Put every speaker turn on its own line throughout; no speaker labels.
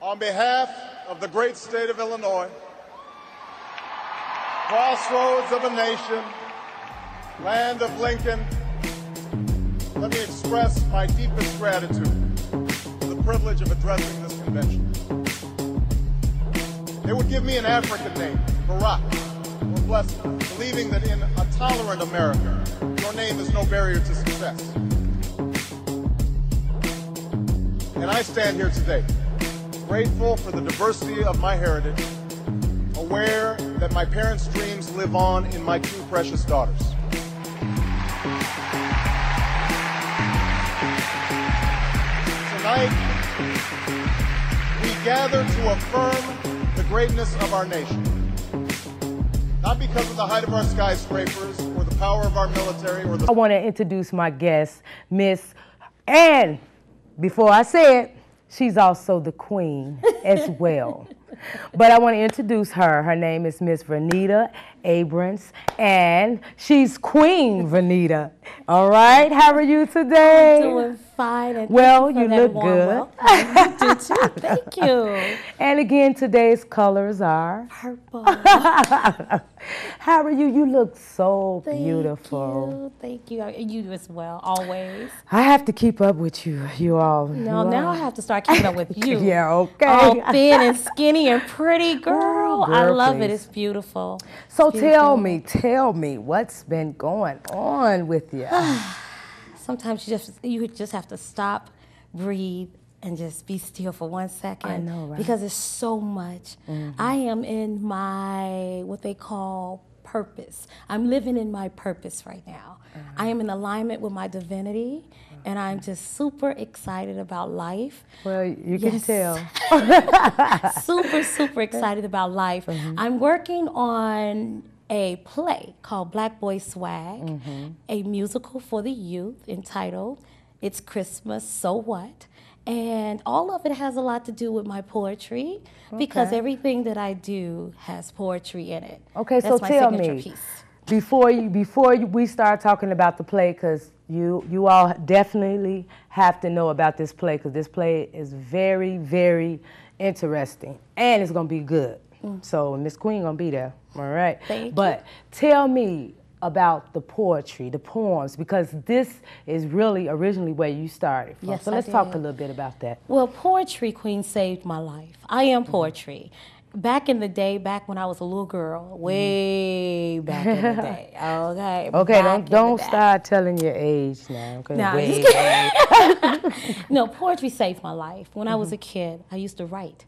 On behalf of the great state of Illinois, crossroads of a nation, land of Lincoln, let me express my deepest gratitude for the privilege of addressing this convention. They would give me an African name, Barack, or Blessed, believing that in a tolerant America, your name is no barrier to success. And I stand here today, grateful for the diversity of my heritage, aware that my parents' dreams live on in my two precious daughters. Tonight, we gather to affirm the greatness of our nation. Not because of the height of our skyscrapers, or the power of our military, or the...
I want to introduce my guest, Miss, and before I say it, she's also the queen as well. But I want to introduce her. Her name is Miss Vantia Abrams, and she's Queen Vantia. All right, how are you today?
I'm doing fine. And
well, you look good.
You do too. Thank you.
And again, today's colors are
purple.
How are you? You look so beautiful.
Thank you. You as well, always.
I have to keep up with you. You all.
No, now I have to start keeping up with you.
Yeah, okay.
All thin and skinny and pretty, girl. I love it. It's beautiful.
So tell me, what's been going on with you?
Sometimes you just have to stop, breathe, and just be still for 1 second.
I know, right?
Because it's so much. I am in my, what they call purpose. I'm living in my purpose right now. I am in alignment with my divinity, and I'm just super excited about life.
Well, you can tell.
Super excited about life. I'm working on a play called Black Boy Swag, a musical for the youth entitled It's Christmas, So What? And all of it has a lot to do with my poetry because everything that I do has poetry in it.
Okay,
that's
so tell me, before we start talking about the play, because you all definitely have to know about this play, because this play is very, very interesting, and it's going to be good. So Miss Queen going to be there, all right?
Thank you.
But tell me about the poetry, the poems, because this is really originally where you started from.
Yes,
so let's talk a little bit about that.
Well, poetry, Queen, saved my life. I am poetry. Back in the day, back when I was a little girl, way back in the day, okay?
Okay, don't start telling your age now.
No, poetry saved my life. When I was a kid, I used to write.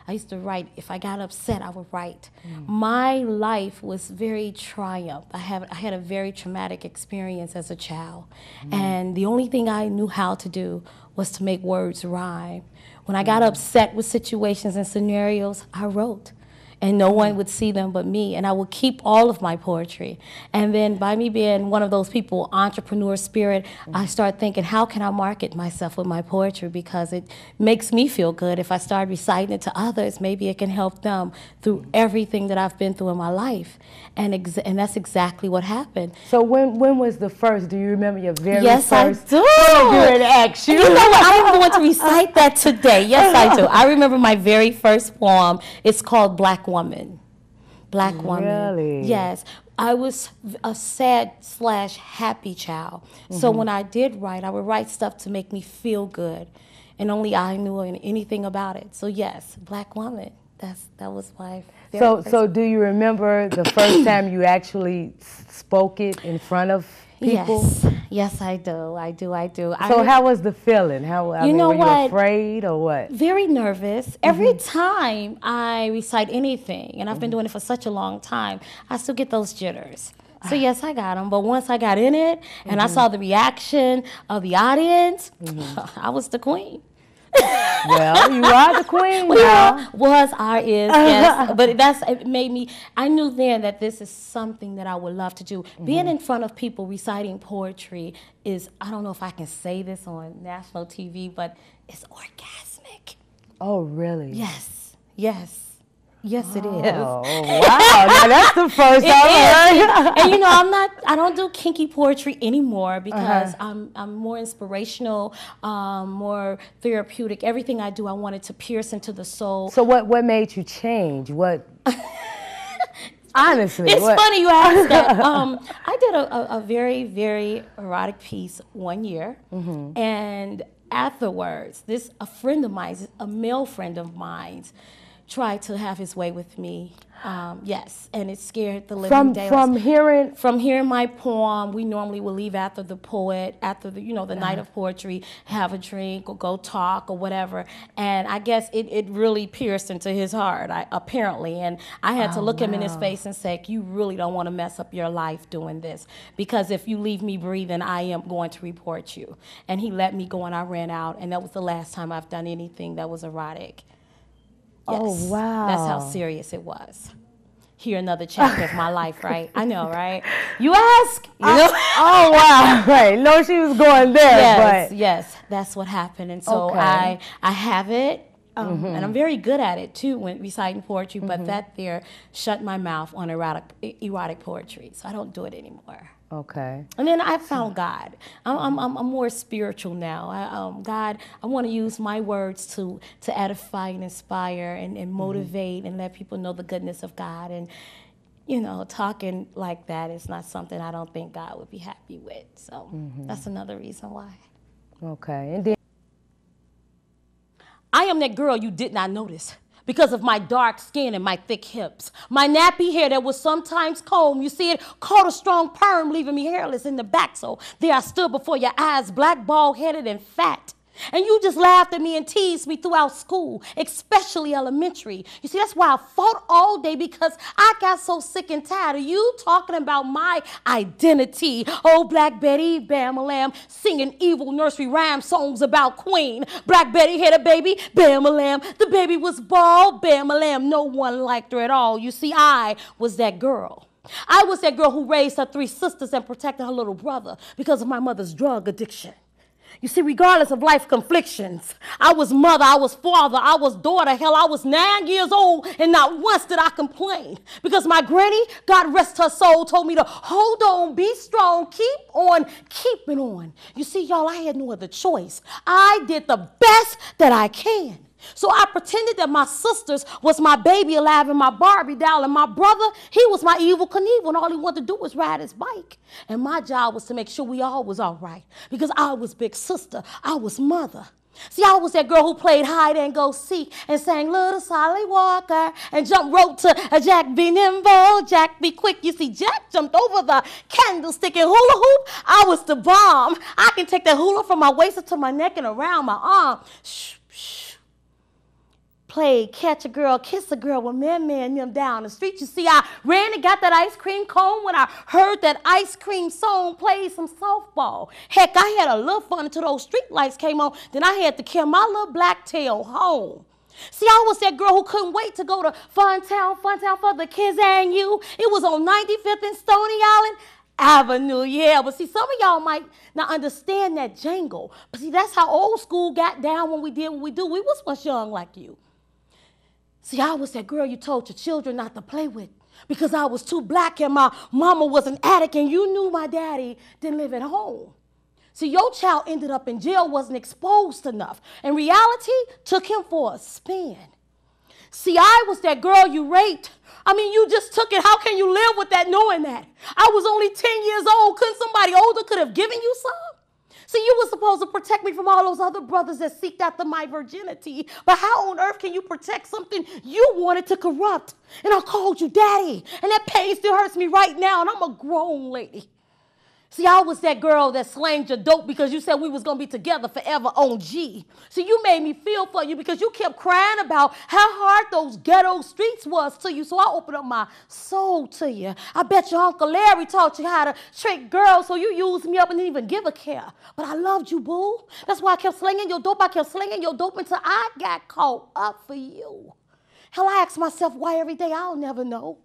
If I got upset, I would write. My life was very triumph. I had a very traumatic experience as a child. And the only thing I knew how to do was to make words rhyme. When I got upset with situations and scenarios, I wrote. And no one would see them but me, and I would keep all of my poetry. And then by me being one of those people, entrepreneur spirit, I start thinking, how can I market myself with my poetry, because it makes me feel good. If I start reciting it to others, maybe it can help them through everything that I've been through in my life. And that's exactly what happened.
So when was the first, do you remember your very
first? Yes, I do.
I'm going to ask you.
You know what, I'm going to recite that today. Yes, I do. I remember my very first poem. It's called Black Woman. Black Woman.
Really?
Yes. I was a sad/happy child. So when I did write, I would write stuff to make me feel good. And only I knew anything about it. So yes, Black Woman. That was my very first.
So do you remember the first time you actually spoke it in front of people?
Yes, I do. I do.
So how was the feeling? Were you afraid or what?
Very nervous. Every time I recite anything, and I've been doing it for such a long time, I still get those jitters. So yes, I got them. But once I got in it and I saw the reaction of the audience, I was the queen.
Well, you are the queen now.
Yes. But it made me, I knew then that this is something that I would love to do. Being in front of people reciting poetry is, I don't know if I can say this on national TV, but it's orgasmic.
Oh, really?
Yes. Yes, it is.
Oh, wow. Now, that's the first
It
I've
is.
heard.
And I don't do kinky poetry anymore because I'm more inspirational, more therapeutic. Everything I do, I want it to pierce into the soul.
So what made you change? What? Honestly,
It's
what?
funny you asked that. I did a very, very erotic piece one year, and afterwards, a friend of mine, a male friend of mine, tried to have his way with me. Yes, and it scared the living daylights. From hearing my poem, we normally will leave after the poet, after the night of poetry, have a drink or go talk or whatever. And I guess it really pierced into his heart, apparently. And I had to look him in his face and say, you really don't want to mess up your life doing this, because if you leave me breathing, I am going to report you. And he let me go, and I ran out, and that was the last time I've done anything that was erotic. Yes.
Oh, wow.
That's how serious it was. Here, another chapter of my life, right? I know, right? You ask, you know?
Oh, wow. Right. No, she was going there,
Yes,
but.
yes, that's what happened. And so
Okay.
I have it, and I'm very good at it, too, when reciting poetry, but that there shut my mouth on erotic poetry, so I don't do it anymore.
Okay.
And then I found God. I'm more spiritual now. God, I want to use my words to edify and inspire and motivate and let people know the goodness of God. And, talking like that is not something I don't think God would be happy with. So that's another reason why.
Okay. And then.
I am that girl you did not notice because of my dark skin and my thick hips. My nappy hair that was sometimes combed, you see it, caught a strong perm, leaving me hairless in the back. So there I stood before your eyes, black, bald-headed, and fat. And you just laughed at me and teased me throughout school, especially elementary. You see, that's why I fought all day, because I got so sick and tired of you talking about my identity. Oh, Black Betty, Bam-a-lam, singing evil nursery rhyme songs about Queen. Black Betty had a baby, Bam-a-lam. The baby was bald, Bam-a-lam. No one liked her at all. You see, I was that girl. I was that girl who raised her 3 sisters and protected her little brother because of my mother's drug addiction. You see, regardless of life conflictions, I was mother, I was father, I was daughter. Hell, I was 9 years old, and not once did I complain. Because my granny, God rest her soul, told me to hold on, be strong, keep on keeping on. You see, y'all, I had no other choice. I did the best that I can. So I pretended that my sisters was my baby alive and my Barbie doll, and my brother, he was my evil Knievel, and all he wanted to do was ride his bike. And my job was to make sure we all was all right, because I was big sister, I was mother. See, I was that girl who played hide and go seek and sang Little Sally Walker and jumped rope to a Jack be nimble, Jack be quick. You see, Jack jumped over the candlestick and hula hoop. I was the bomb. I can take that hula from my waist up to my neck and around my arm. Shh, shh. Played catch a girl, kiss a girl with man them down the street. You see, I ran and got that ice cream cone when I heard that ice cream song, played some softball. Heck, I had a little fun until those street lights came on. Then I had to carry my little black tail home. See, I was that girl who couldn't wait to go to Funtown for the kids and you. It was on 95th and Stony Island Avenue, yeah. But see, some of y'all might not understand that jangle. But see, that's how old school got down when we did what we do. We was once young like you. See, I was that girl you told your children not to play with because I was too black and my mama was an addict and you knew my daddy didn't live at home. See, your child ended up in jail, wasn't exposed enough. And reality took him for a spin. See, I was that girl you raped. I mean, you just took it. How can you live with that knowing that? I was only 10 years old. Couldn't somebody older could have given you some? See, you were supposed to protect me from all those other brothers that seeked after my virginity. But how on earth can you protect something you wanted to corrupt? And I called you daddy. And that pain still hurts me right now. And I'm a grown lady. See, I was that girl that slanged your dope because you said we was going to be together forever on G. See, you made me feel for you because you kept crying about how hard those ghetto streets was to you. So I opened up my soul to you. I bet your Uncle Larry taught you how to trick girls, so you used me up and didn't even give a care. But I loved you, boo. That's why I kept slinging your dope. I kept slinging your dope until I got caught up for you. Hell, I ask myself why every day. I'll never know.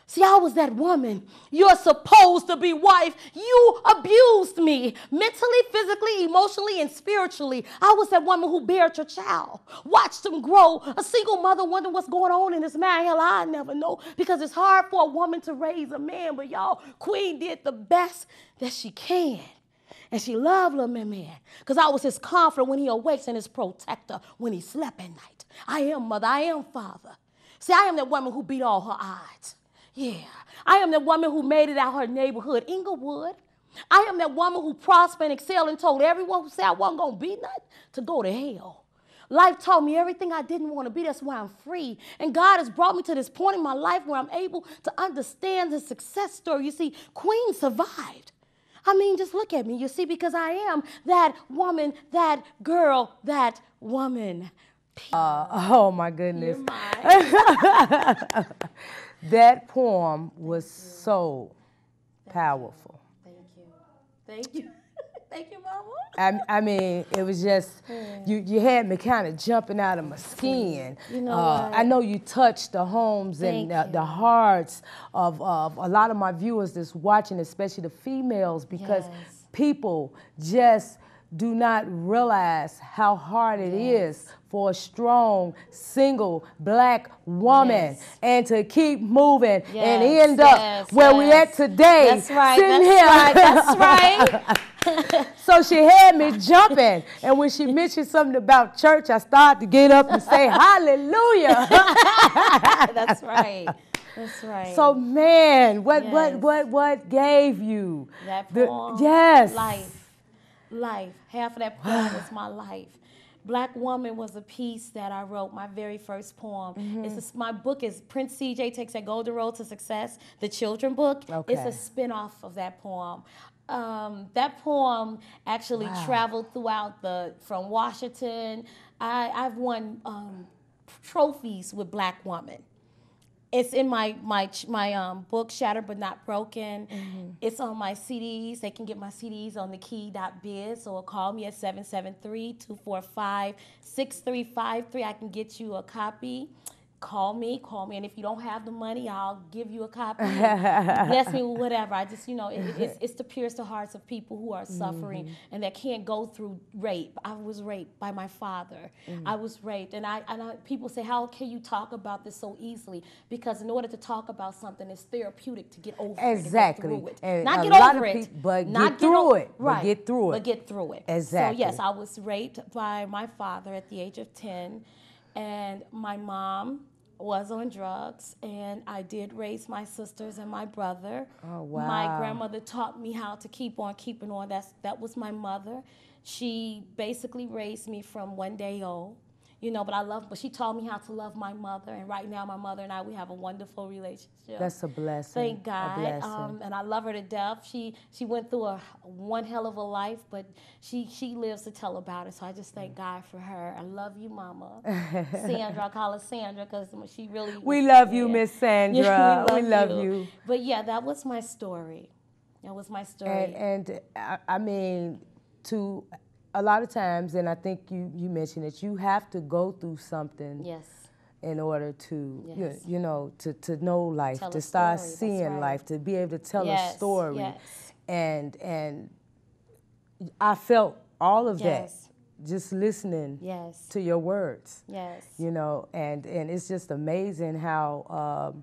See, I was that woman. You're supposed to be wife. You abused me mentally, physically, emotionally, and spiritually. I was that woman who bared your child, watched him grow. A single mother wondering what's going on in this man. Hell, I never know, because it's hard for a woman to raise a man. But y'all, Queen did the best that she can. And she loved little man, because I was his comforter when he awakes and his protector when he slept at night. I am mother. I am father. See, I am that woman who beat all her odds. Yeah, I am the woman who made it out her neighborhood, Inglewood. I am that woman who prospered and excelled and told everyone who said I wasn't going to be nothing to go to hell. Life taught me everything I didn't want to be. That's why I'm free. And God has brought me to this point in my life where I'm able to understand the success story. You see, Queen survived. I mean, just look at me, you see, because I am that woman, that girl, that woman.
Oh, my goodness.
You're mine.
That poem was so powerful.
Thank you. Thank you. Thank you, Mama.
I mean, it was just, you had me kind of jumping out of my skin.
You know what?
I know you touched the homes and the hearts of a lot of my viewers that's watching, especially the females, because people just do not realize how hard it is for a strong, single, black woman and to keep moving and end up where we at today.
That's right.
Sitting
That's
here.
right. That's right.
So she had me jumping, and when she mentioned something about church, I started to get up and say hallelujah.
That's right. That's right.
So man, what gave you
that poem? Life. Half of that poem was my life. Black Woman was a piece that I wrote, my very first poem. My book is Prince CJ Takes a Golden Road to Success, the children book. It's a spin-off of that poem. That poem actually traveled throughout from Washington. I've won trophies with Black Woman. It's in my book, Shattered But Not Broken. It's on my CDs. They can get my CDs on thekey.biz, or call me at 773-245-6353. I can get you a copy. Call me, and if you don't have the money, I'll give you a copy. Bless me with whatever. I just, it's to pierce the hearts of people who are suffering and that can't go through rape. I was raped by my father. I was raped, and people say, how can you talk about this so easily? Because in order to talk about something, it's therapeutic to get over it.
Exactly.
And get through it.
And
not
a
get
lot
over
of
it,
people, but
not
get through it.
Right.
But get through it.
But get through it.
Exactly.
So yes, I was raped by my father at the age of 10. And my mom was on drugs, and I did raise my sisters and my brother.
Oh, wow.
My grandmother taught me how to keep on keeping on. That was my mother. She basically raised me from 1 day old. But she taught me how to love my mother, and right now my mother and I, we have a wonderful relationship.
That's a blessing.
Thank God.
A blessing.
And I love her to death. She went through one hell of a life, but she lives to tell about it. So I just thank God for her. I love you, Mama. Sandra, I call her Sandra because she really.
We love you, Miss Sandra.
Yeah,
we love you.
But yeah, that was my story. That was my story.
And I mean, to a lot of times, and I think you mentioned it, you have to go through something.
Yes.
In order to, to know life,
tell
to start
story.
seeing life, to be able to tell a story.
Yes.
And I felt all of that
Yes.
just listening
Yes.
to your words.
Yes.
And it's just amazing how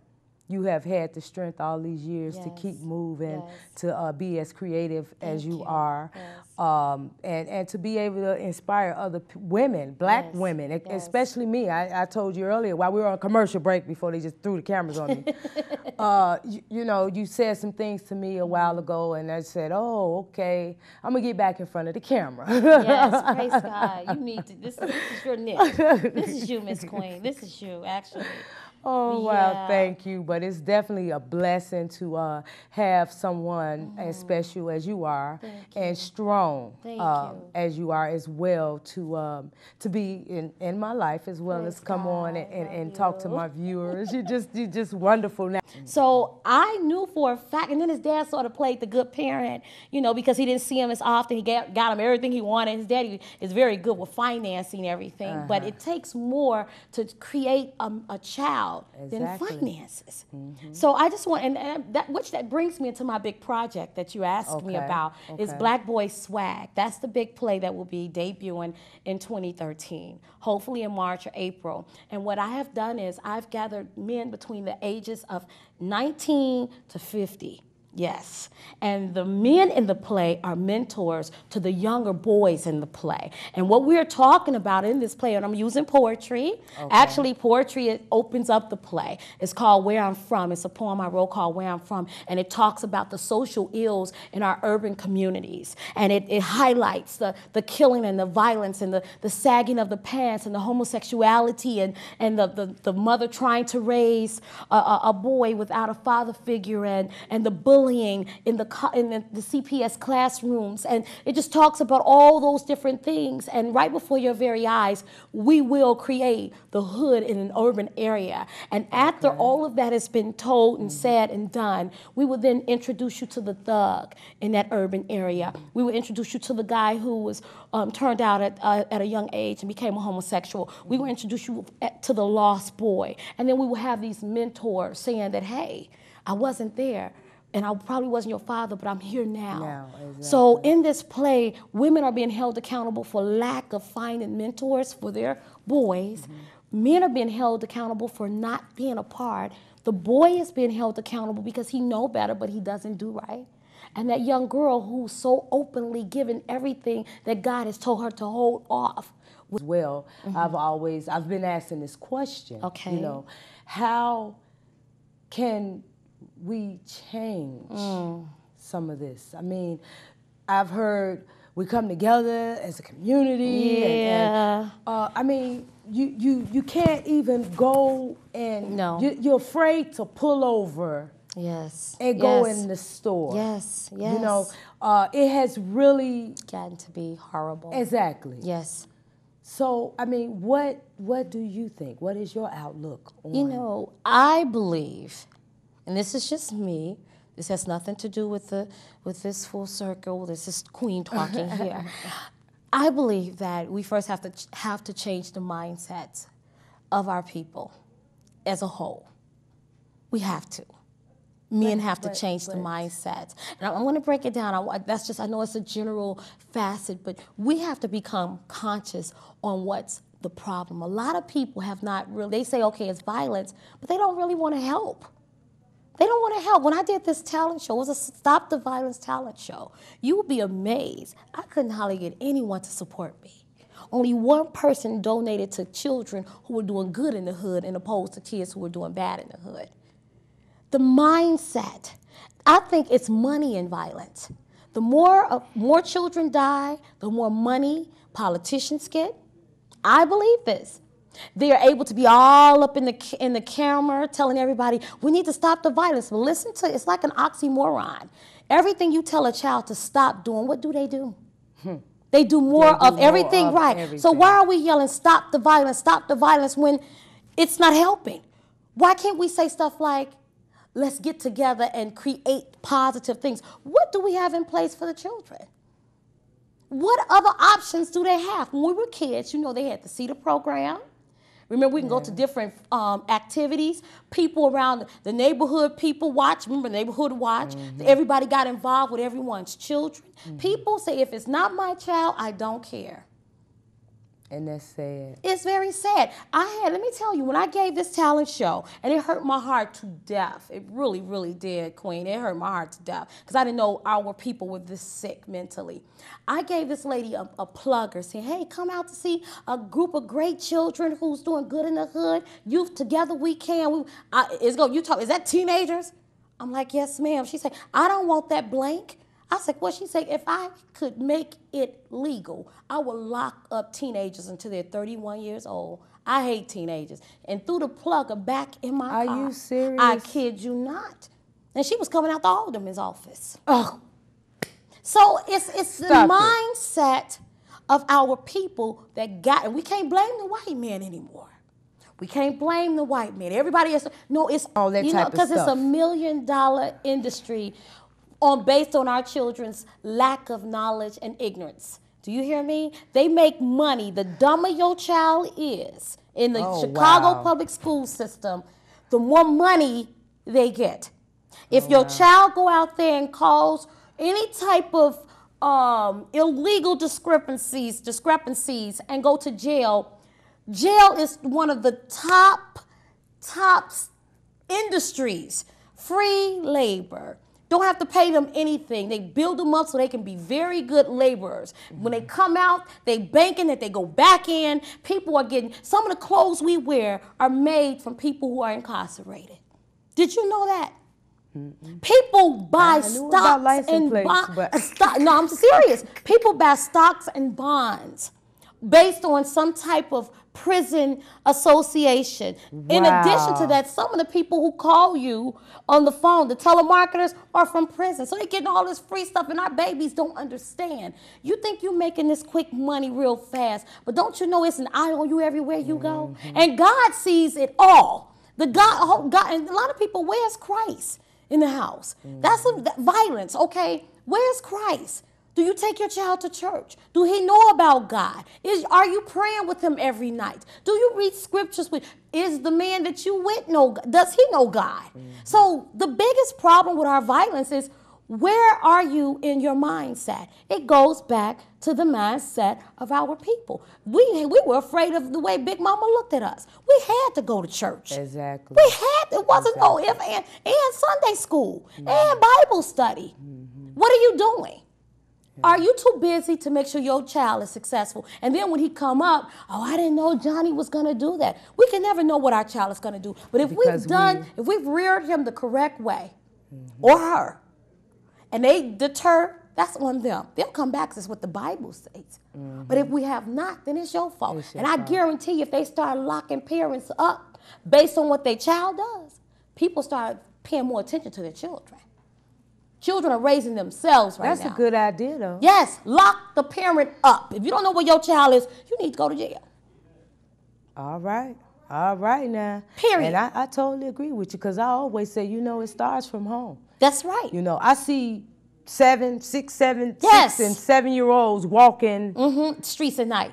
you have had the strength all these years to keep moving, to be as creative as you are, and to be able to inspire other women, black women, especially me. I told you earlier while we were on a commercial break before they just threw the cameras on me. You said some things to me a while ago, and I said, oh, okay, I'm going to get back in front of the camera.
Yes, praise God. You need to, this is your niche. This is you, Miss Queen. This is you, actually.
Oh, wow, thank you. But it's definitely a blessing to have someone as special as you are and strong as you are as well to be in my life as well as come on and talk to my viewers. You're just wonderful now.
So I knew for a fact, and then his dad sort of played the good parent, because he didn't see him as often. He got him everything he wanted. His daddy is very good with financing everything, but it takes more to create a child. about than finances. So I just want, and that brings me into my big project that you asked me about, is Black Boy Swag. That's the big play that will be debuting in 2013, hopefully in March or April. And what I have done is I've gathered men between the ages of 19 to 50. Yes, and the men in the play are mentors to the younger boys in the play. And what we're talking about in this play, and I'm using poetry. Actually, poetry, it opens up the play. It's called Where I'm From. It's a poem I wrote called Where I'm From, and it talks about the social ills in our urban communities. And it highlights the killing and the violence and the sagging of the pants and the homosexuality and the mother trying to raise a boy without a father figure and the bullying in the CPS classrooms, and it just talks about all those different things. And right before your very eyes, we will create the hood in an urban area. And after all of that has been told and said and done, we will then introduce you to the thug in that urban area. We will introduce you to the guy who was turned out at a young age and became a homosexual. We will introduce you to the lost boy, and then we will have these mentors saying that, hey, I wasn't there, and I probably wasn't your father, but I'm here now. Exactly. So in this play, women are being held accountable for lack of finding mentors for their boys. Men are being held accountable for not being a part. The boy is being held accountable because he knows better, but he doesn't do right. And that young girl who's so openly given everything that God has told her to hold off.
Well, I've been asking this question. You know, how can we change some of this? I mean, I've heard we come together as a community. And I mean, you can't even go and you're afraid to pull over. And go in the store. You know, it has really
gotten to be horrible.
Exactly. So, I mean, what do you think? What is your outlook on?
You know, I believe, and this is just me, this has nothing to do with this full circle, this is Queen talking here. I believe that we first have to change the mindsets of our people as a whole. We have to. Men have to change the mindset. And I'm going to break it down. I know it's a general facet, but we have to become conscious on what's the problem. A lot of people have not really, they say, okay, it's violence, but they don't really want to help. They don't want to help. When I did this talent show, it was a Stop the Violence talent show. You would be amazed. I couldn't hardly get anyone to support me. Only one person donated to children who were doing good in the hood, as opposed to kids who were doing bad in the hood. The mindset, I think it's money in violence. The more children die, the more money politicians get. I believe this. They are able to be all up in the camera telling everybody, we need to stop the violence. But listen to it, it's like an oxymoron. Everything you tell a child to stop doing, what do? They do more of everything right. So why are we yelling, stop the violence, when it's not helping? Why can't we say stuff like, let's get together and create positive things? What do we have in place for the children? What other options do they have? When we were kids, you know, they had the CETA program. Remember, we can go to different activities. People around the neighborhood, people watch. Remember, neighborhood watch. Everybody got involved with everyone's children. People say, if it's not my child, I don't care.
And that's sad.
It's very sad. Let me tell you, when I gave this talent show, and it hurt my heart to death. It really, really did, Queen. It hurt my heart to death because I didn't know our people were this sick mentally. I gave this lady a plugger saying, hey, come out to see a group of great children who's doing good in the hood. Youth together we can. Is that teenagers? I'm like, yes, ma'am. She said, I don't want that blank. I said, well, she said, if I could make it legal, I would lock up teenagers until they're 31 years old. I hate teenagers. And threw the plugger back in my car.
Are you serious?
I kid you not. And she was coming out the alderman's office. Oh. So it's the mindset of our people that got, and we can't blame the white man anymore. We can't blame the white man. Everybody else, no, it's
all that type of stuff.
Because it's $1 million industry based on our children's lack of knowledge and ignorance. Do you hear me? They make money. The dumber your child is in the Chicago public school system, the more money they get. If your child go out there and cause any type of illegal discrepancies and go to jail, jail is one of the top industries. Free labor. Don't have to pay them anything. They build them up so they can be very good laborers. When they come out, they banking it, they go back in. People are getting, some of the clothes we wear are made from people who are incarcerated. Did you know that? People buy stocks and bonds. No, I'm serious. People buy stocks and bonds based on some type of prison association. Wow. In addition to that, some of the people who call you on the phone, the telemarketers, are from prison. So they're getting all this free stuff, and our babies don't understand. You think you're making this quick money real fast, but don't you know it's an eye on you everywhere you go? And God sees it all. God, and a lot of people, where's Christ in the house? That's violence, okay? Where's Christ? Do you take your child to church? Do he know about God? Are you praying with him every night? Do you read scriptures with? Is the man that you with know? Does he know God? So the biggest problem with our violence is, where are you in your mindset? It goes back to the mindset of our people. We were afraid of the way Big Mama looked at us. We had to go to church.
Exactly.
It wasn't no if and Sunday school and Bible study. What are you doing? Are you too busy to make sure your child is successful? And then when he come up, oh, I didn't know Johnny was going to do that. We can never know what our child is going to do. But if we've reared him the correct way, or her, and they deter, that's on them. They'll come back. That's what the Bible says. But if we have not, then it's your fault. And I guarantee you, if they start locking parents up based on what their child does, people start paying more attention to their children. Children are raising themselves right now.
That's a good idea, though.
Yes, lock the parent up. If you don't know where your child is, you need to go to jail.
All right. All right now.
Period.
And I totally agree with you, because I always say, it starts from home.
That's right.
I see 6, 7, 6 and 7-year-olds walking
streets at night.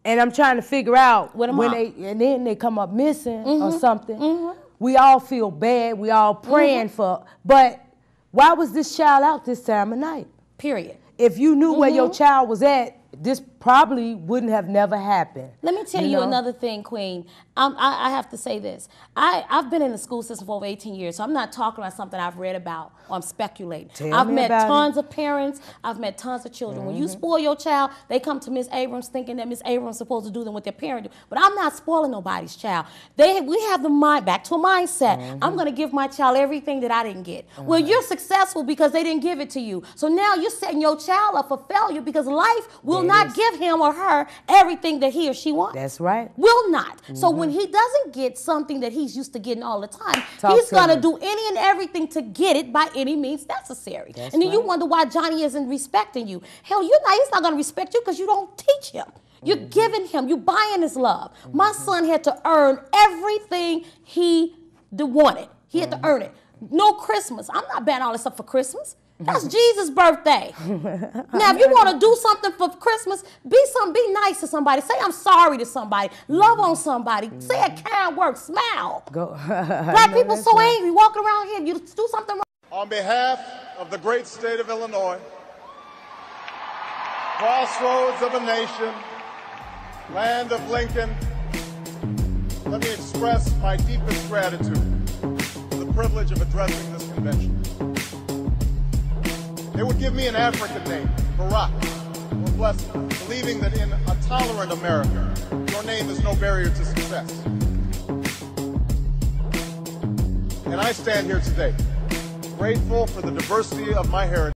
And I'm trying to figure out and then they come up missing or something. We all feel bad. We all praying for, but why was this child out this time of night?
Period.
If you knew where your child was at, this probably wouldn't have never happened.
Let me tell you another thing, Queen. I have to say this. I've been in the school system for over 18 years, so I'm not talking about something I've read about or I'm speculating. I've met tons of parents. I've met tons of children. When you spoil your child, they come to Miss Abrams thinking that Miss Abrams is supposed to do them what their parent do. But I'm not spoiling nobody's child. We have the mind, back to a mindset. I'm going to give my child everything that I didn't get. Well, you're successful because they didn't give it to you. So now you're setting your child up for failure, because life will not give him or her everything that he or she wants.
That's right.
Will not. So when he doesn't get something that he's used to getting all the time, he's going to do any and everything to get it by any means necessary. And then you wonder why Johnny isn't respecting you. Hell, he's not going to respect you because you don't teach him. You're giving him, you're buying his love. My son had to earn everything he wanted. He had to earn it. No Christmas. I'm not buying all this stuff for Christmas. That's Jesus' birthday. Now, if you want to do something for Christmas, be nice to somebody. Say I'm sorry to somebody. Love on somebody. Say a kind word. Smile. Black people so angry walking around here. You do something wrong.
On behalf of the great state of Illinois, crossroads of a nation, land of Lincoln, let me express my deepest gratitude for the privilege of addressing this convention. They would give me an African name, Barack, or Blessed, believing that in a tolerant America, your name is no barrier to success. And I stand here today, grateful for the diversity of my heritage.